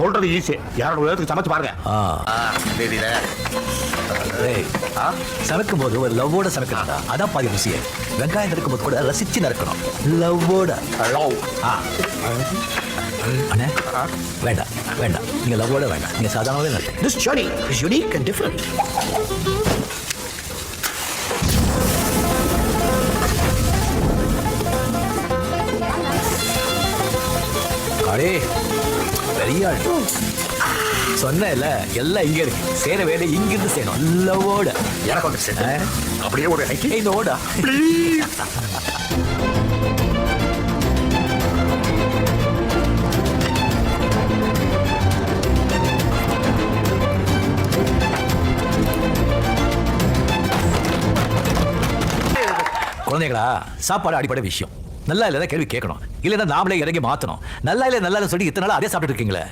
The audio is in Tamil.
சொல்றது ஈஸி. யாரோட உலகத்துக்கு சமைச்சு பாருங்க. தெரியல. சமைக்கும் போது ஒரு லவ்வோட சமைக்கிறதா, அதான் பாதி ருசியே. வெங்காயம் நறுக்கும் போது கூட ரசிச்சு நறுக்கணும், லவ்வோட. அண்ணே வேண்டாம் வேண்டாம், நீங்க லவ்வோட வேண்டாம், நீங்க சாதாரணவே நறுக்கு. This journey is unique and different. அடே பெரிய ஆள். சொன்னேன்ல, எல்லாம் இங்க இருக்கு. செய்யற வேலை இங்கிருந்து செய்யணும், லவ்வோட. எனக்கு வந்து அப்படியே ஒரு இந்த ஓடா குழந்தைகளா, சாப்பாடு அடிப்படை விஷயம். நல்லா இல்லைன்னா கேள்வி கேட்கணும், இல்லைன்னா நாமளே இறங்கி மாத்தணும். நல்லா இல்லை நல்லா சொல்லி இத்தனை நாள் அதே சாப்பிட்டு இருக்கீங்களே.